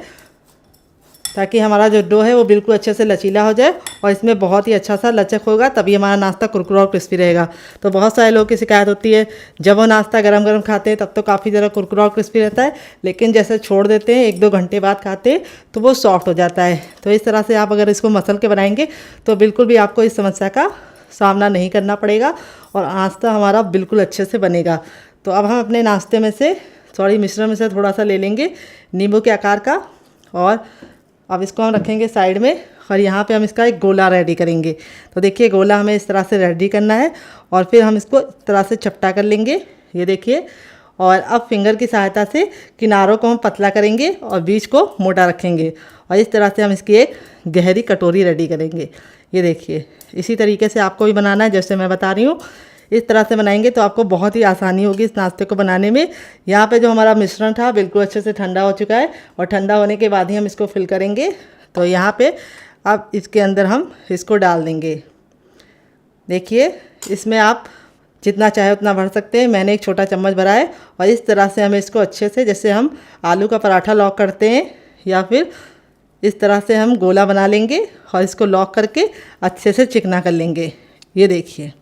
ताकि हमारा जो डो है वो बिल्कुल अच्छे से लचीला हो जाए और इसमें बहुत ही अच्छा सा लचक होगा, तभी हमारा नाश्ता कुरकुरा और क्रिस्पी रहेगा। तो बहुत सारे लोगों की शिकायत होती है जब वो नाश्ता गरम गरम खाते हैं तब तो काफ़ी ज़्यादा कुरकुरा और क्रिस्पी रहता है, लेकिन जैसे छोड़ देते हैं 1-2 घंटे बाद खाते हैं तो वो सॉफ्ट हो जाता है। तो इस तरह से आप अगर इसको मसल के बनाएंगे तो बिल्कुल भी आपको इस समस्या का सामना नहीं करना पड़ेगा और नाश्ता हमारा बिल्कुल अच्छे से बनेगा। तो अब हम अपने नाश्ते में से मिश्रण में से थोड़ा सा ले लेंगे नींबू के आकार का और अब इसको हम रखेंगे साइड में और यहाँ पे हम इसका एक गोला रेडी करेंगे। तो देखिए गोला हमें इस तरह से रेडी करना है और फिर हम इसको इस तरह से चपटा कर लेंगे, ये देखिए। और अब फिंगर की सहायता से किनारों को हम पतला करेंगे और बीच को मोटा रखेंगे और इस तरह से हम इसकी एक गहरी कटोरी रेडी करेंगे, ये देखिए। इसी तरीके से आपको भी बनाना है जैसे मैं बता रही हूँ। इस तरह से बनाएंगे तो आपको बहुत ही आसानी होगी इस नाश्ते को बनाने में। यहाँ पे जो हमारा मिश्रण था बिल्कुल अच्छे से ठंडा हो चुका है और ठंडा होने के बाद ही हम इसको फिल करेंगे। तो यहाँ पे अब इसके अंदर हम इसको डाल देंगे। देखिए इसमें आप जितना चाहे उतना भर सकते हैं, मैंने एक छोटा चम्मच भरा है। और इस तरह से हमें इसको अच्छे से, जैसे हम आलू का पराठा लॉक करते हैं या फिर इस तरह से हम गोला बना लेंगे और इसको लॉक करके अच्छे से चिकना कर लेंगे। ये देखिए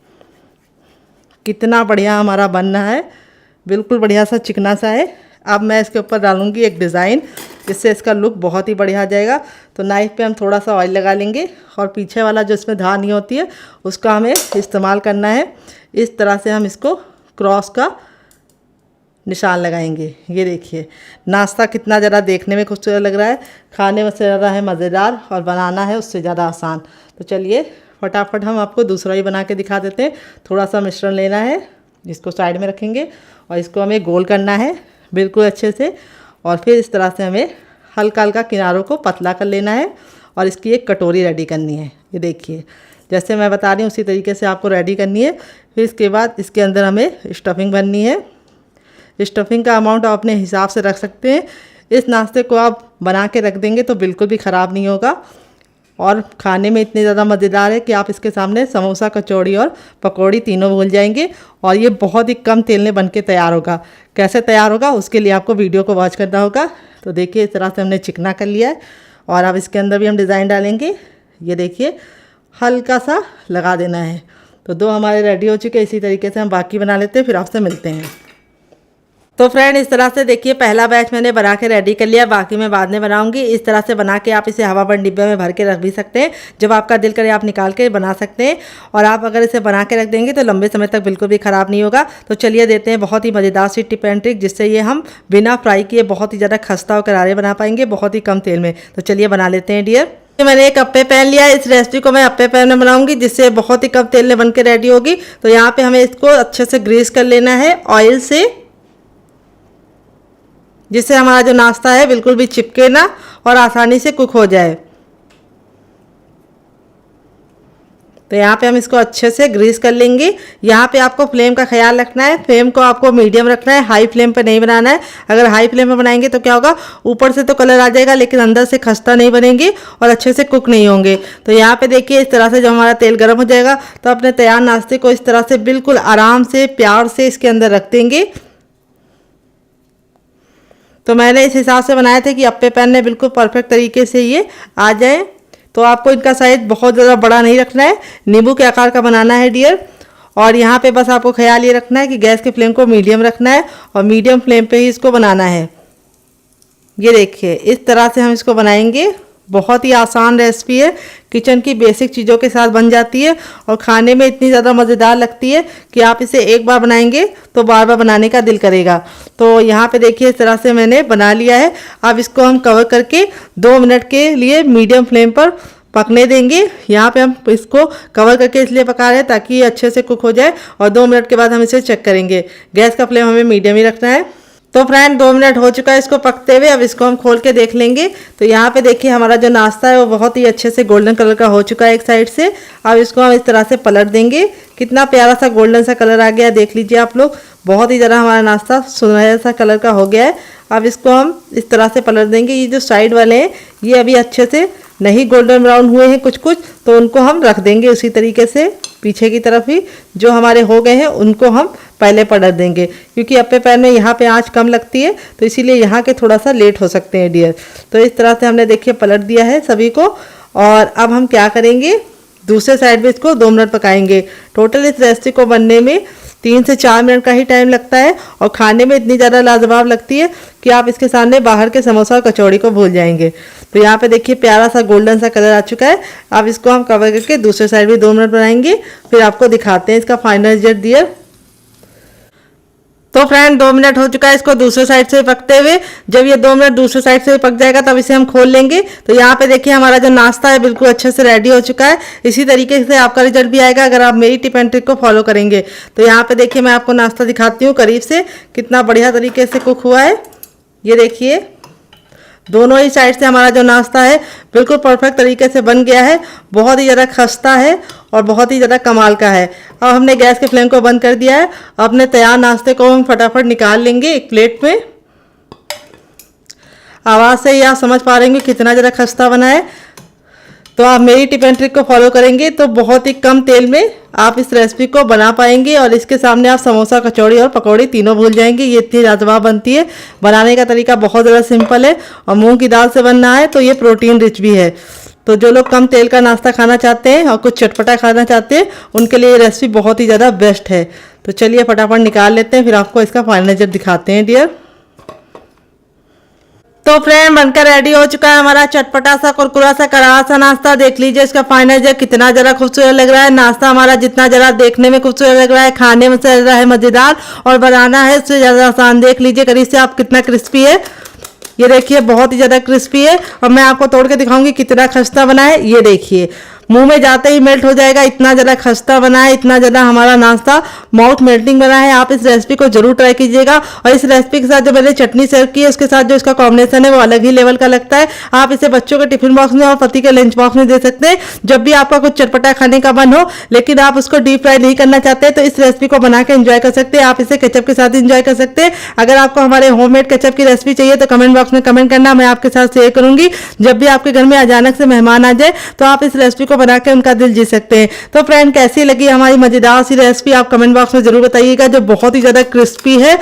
कितना बढ़िया हमारा बनना है, बिल्कुल बढ़िया सा चिकना सा है। अब मैं इसके ऊपर डालूंगी एक डिज़ाइन जिससे इसका लुक बहुत ही बढ़िया आ जाएगा। तो नाइफ़ पे हम थोड़ा सा ऑयल लगा लेंगे और पीछे वाला जो इसमें धार नहीं होती है उसका हमें इस्तेमाल करना है। इस तरह से हम इसको क्रॉस का निशान लगाएंगे। ये देखिए नाश्ता कितना ज़्यादा देखने में खूबसूरत लग रहा है, खाने में से ज़्यादा है मज़ेदार और बनाना है उससे ज़्यादा आसान। तो चलिए फटाफट हम आपको दूसरा ही बना के दिखा देते हैं। थोड़ा सा मिश्रण लेना है, इसको साइड में रखेंगे और इसको हमें गोल करना है बिल्कुल अच्छे से और फिर इस तरह से हमें हल्का हल्का किनारों को पतला कर लेना है और इसकी एक कटोरी रेडी करनी है। ये देखिए जैसे मैं बता रही हूँ उसी तरीके से आपको रेडी करनी है। फिर इसके बाद इसके अंदर हमें स्टफिंग भरनी है। स्टफिंग का अमाउंट आप अपने हिसाब से रख सकते हैं। इस नाश्ते को आप बना के रख देंगे तो बिल्कुल भी ख़राब नहीं होगा और खाने में इतने ज़्यादा मज़ेदार है कि आप इसके सामने समोसा, कचौड़ी और पकौड़ी तीनों भूल जाएंगे। और ये बहुत ही कम तेल में बन के तैयार होगा। कैसे तैयार होगा उसके लिए आपको वीडियो को वॉच करना होगा। तो देखिए इस तरह से हमने चिकना कर लिया है और अब इसके अंदर भी हम डिज़ाइन डालेंगे। ये देखिए हल्का सा लगा देना है। तो 2 हमारे रेडी हो चुके हैं। इसी तरीके से हम बाकी बना लेते हैं, फिर आपसे मिलते हैं। तो फ्रेंड इस तरह से देखिए पहला बैच मैंने बना के रेडी कर लिया, बाकी मैं बाद में बनाऊंगी। इस तरह से बना के आप इसे हवाबंद डिब्बे में भर के रख भी सकते हैं, जब आपका दिल करे आप निकाल के बना सकते हैं। और आप अगर इसे बना के रख देंगे तो लंबे समय तक बिल्कुल भी ख़राब नहीं होगा। तो चलिए देते हैं बहुत ही मज़ेदार सी टिप एंड ट्रिक, जिससे ये हम बिना फ्राई किए बहुत ही ज़्यादा खस्ता और करारे बना पाएंगे बहुत ही कम तेल में। तो चलिए बना लेते हैं डियर। मैंने एक अप्पे पैन लिया है, इस रेसिपी को मैं अप्पे पैन में बनाऊंगी, जिससे बहुत ही कम तेल में बन के रेडी होगी। तो यहाँ पे हमें इसको अच्छे से ग्रीस कर लेना है ऑयल से, जिससे हमारा जो नाश्ता है बिल्कुल भी चिपके ना और आसानी से कुक हो जाए। तो यहाँ पे हम इसको अच्छे से ग्रीस कर लेंगे। यहाँ पे आपको फ्लेम का ख्याल रखना है, फ्लेम को आपको मीडियम रखना है, हाई फ्लेम पे नहीं बनाना है। अगर हाई फ्लेम पे बनाएंगे तो क्या होगा, ऊपर से तो कलर आ जाएगा लेकिन अंदर से खस्ता नहीं बनेंगे और अच्छे से कुक नहीं होंगे। तो यहाँ पे देखिए इस तरह से जब हमारा तेल गर्म हो जाएगा तो अपने तैयार नाश्ते को इस तरह से बिल्कुल आराम से प्यार से इसके अंदर रख देंगे। तो मैंने इस हिसाब से बनाया था कि अप्पे पैन में बिल्कुल परफेक्ट तरीके से ये आ जाए। तो आपको इनका साइज बहुत ज़्यादा बड़ा नहीं रखना है, नींबू के आकार का बनाना है डियर। और यहाँ पे बस आपको ख्याल ये रखना है कि गैस की फ्लेम को मीडियम रखना है और मीडियम फ्लेम पे ही इसको बनाना है। ये देखिए इस तरह से हम इसको बनाएंगे। बहुत ही आसान रेसिपी है, किचन की बेसिक चीज़ों के साथ बन जाती है और खाने में इतनी ज़्यादा मज़ेदार लगती है कि आप इसे एक बार बनाएंगे तो बार बार बनाने का दिल करेगा। तो यहाँ पे देखिए इस तरह से मैंने बना लिया है। अब इसको हम कवर करके 2 मिनट के लिए मीडियम फ्लेम पर पकने देंगे। यहाँ पे हम इसको कवर करके इसलिए पका रहे हैं ताकि ये अच्छे से कुक हो जाए और 2 मिनट के बाद हम इसे चेक करेंगे। गैस का फ्लेम हमें मीडियम ही रखना है। तो फ्रेंड 2 मिनट हो चुका है इसको पकते हुए, अब इसको हम खोल के देख लेंगे। तो यहाँ पे देखिए हमारा जो नाश्ता है वो बहुत ही अच्छे से गोल्डन कलर का हो चुका है एक साइड से। अब इसको हम इस तरह से पलट देंगे। कितना प्यारा सा गोल्डन सा कलर आ गया, देख लीजिए आप लोग। बहुत ही ज़्यादा हमारा नाश्ता सुनहरा सा कलर का हो गया है। अब इसको हम इस तरह से पलट देंगे। ये जो साइड वाले हैं ये अभी अच्छे से नहीं गोल्डन ब्राउन हुए हैं कुछ कुछ, तो उनको हम रख देंगे उसी तरीके से पीछे की तरफ ही। जो हमारे हो गए हैं उनको हम पहले पलट देंगे, क्योंकि अप्पे पैन में यहाँ पे आंच कम लगती है तो इसीलिए यहाँ के थोड़ा सा लेट हो सकते हैं डियर। तो इस तरह से हमने देखिए पलट दिया है सभी को। और अब हम क्या करेंगे, दूसरे साइड में इसको 2 मिनट पकाएंगे। टोटल इस रेसिपी को बनने में 3 से 4 मिनट का ही टाइम लगता है और खाने में इतनी ज़्यादा लाजवाब लगती है कि आप इसके सामने बाहर के समोसा और कचौड़ी को भूल जाएंगे। तो यहाँ पे देखिए प्यारा सा गोल्डन सा कलर आ चुका है। अब इसको हम कवर करके दूसरे साइड भी 2 मिनट बनाएंगे, फिर आपको दिखाते हैं इसका फाइनल रिजल्ट डियर। तो फ्रेंड 2 मिनट हो चुका है इसको दूसरे साइड से पकते हुए। जब ये 2 मिनट दूसरे साइड से पक जाएगा तब इसे हम खोल लेंगे। तो यहाँ पे देखिए हमारा जो नाश्ता है बिल्कुल अच्छे से रेडी हो चुका है। इसी तरीके से आपका रिजल्ट भी आएगा अगर आप मेरी टिप एंड ट्रिक को फॉलो करेंगे। तो यहाँ पे देखिए मैं आपको नाश्ता दिखाती हूँ करीब से, कितना बढ़िया तरीके से कुक हुआ है। ये देखिए दोनों ही साइड से हमारा जो नाश्ता है बिल्कुल परफेक्ट तरीके से बन गया है। बहुत ही ज़्यादा खस्ता है और बहुत ही ज़्यादा कमाल का है। अब हमने गैस के फ्लेम को बंद कर दिया है। अपने तैयार नाश्ते को हम फटाफट निकाल लेंगे एक प्लेट में। आवाज़ से ही आप समझ पा रहे होंगे कितना ज़्यादा खस्ता बना है। तो आप मेरी टिप एंड ट्रिक को फॉलो करेंगे तो बहुत ही कम तेल में आप इस रेसिपी को बना पाएंगे और इसके सामने आप समोसा, कचौड़ी और पकौड़ी तीनों भूल जाएंगे। ये इतनी लाजवाब बनती है। बनाने का तरीका बहुत ज़्यादा सिंपल है और मूंग की दाल से बनना है तो ये प्रोटीन रिच भी है। तो जो लोग कम तेल का नाश्ता खाना चाहते हैं और कुछ चटपटा खाना चाहते हैं उनके लिए ये रेसिपी बहुत ही ज़्यादा बेस्ट है। तो चलिए फटाफट निकाल लेते हैं, फिर आपको इसका फाइनल रिजल्ट दिखाते हैं डियर। तो फ्रेंड बनकर रेडी हो चुका है हमारा चटपटा सा कुरकुरा सा करारा सा नाश्ता। देख लीजिए इसका फाइनल रिजल्ट कितना जरा खूबसूरत लग रहा है। नाश्ता हमारा जितना जरा देखने में खूबसूरत लग रहा है, खाने में से रहा है मजेदार और बनाना है उससे ज़्यादा आसान। देख लीजिए करीब से आप कितना क्रिस्पी है। ये देखिए बहुत ही ज़्यादा क्रिस्पी है और मैं आपको तोड़ के दिखाऊंगी कितना खस्ता बना है। ये देखिए मुंह में जाते ही मेल्ट हो जाएगा, इतना ज़्यादा खस्ता बना है, इतना ज़्यादा हमारा नाश्ता माउथ मेल्टिंग बना है। आप इस रेसिपी को जरूर ट्राई कीजिएगा और इस रेसिपी के साथ जो मैंने चटनी सर्व की है उसके साथ जो इसका कॉम्बिनेशन है वो अलग ही लेवल का लगता है। आप इसे बच्चों के टिफिन बॉक्स में और पति के लंच बॉक्स में दे सकते हैं। जब भी आपका कुछ चटपटा खाने का मन हो लेकिन आप उसको डीप फ्राई नहीं करना चाहते तो इस रेसिपी को बना के एंजॉय कर सकते हैं। आप इसे केचप के साथ एंजॉय कर सकते हैं। अगर आपको हमारे होममेड केचप की रेसिपी चाहिए तो कमेंट बॉक्स में कमेंट करना, मैं आपके साथ शेयर करूंगी। जब भी आपके घर में अचानक से मेहमान आ जाए तो आप इस रेसिपी को बना के उनका दिल सकते हैं। तो फ्रेंड कैसी लगी हमारी मजेदार सी रेसिपी आप कमेंट बॉक्स में जरूर बताइएगा, जो बहुत ही ज्यादा क्रिस्पी है।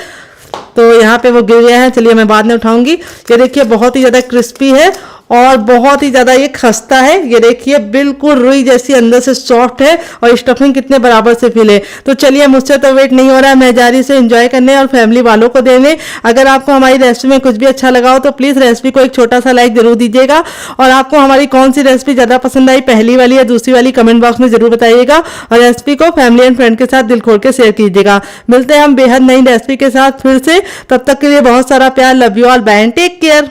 तो यहाँ पे वो गिर गया है, चलिए मैं बाद में उठाऊंगी। ये देखिए बहुत ही ज्यादा क्रिस्पी है और बहुत ही ज़्यादा ये खस्ता है। ये देखिए बिल्कुल रुई जैसी अंदर से सॉफ्ट है और स्टफिंग कितने बराबर से फिल है। तो चलिए मुझसे तो वेट नहीं हो रहा है, मैं जा रही से एंजॉय करने और फैमिली वालों को देने। अगर आपको हमारी रेसिपी में कुछ भी अच्छा लगा हो तो प्लीज़ रेसिपी को एक छोटा सा लाइक जरूर दीजिएगा। और आपको हमारी कौन सी रेसिपी ज़्यादा पसंद आई, पहली वाली या दूसरी वाली, कमेंट बॉक्स में जरूर बताइएगा। और रेसिपी को फैमिली एंड फ्रेंड के साथ दिल खोल के शेयर कीजिएगा। मिलते हैं हम बेहद नई रेसिपी के साथ फिर से, तब तक के लिए बहुत सारा प्यार। Love you all, bye and take care.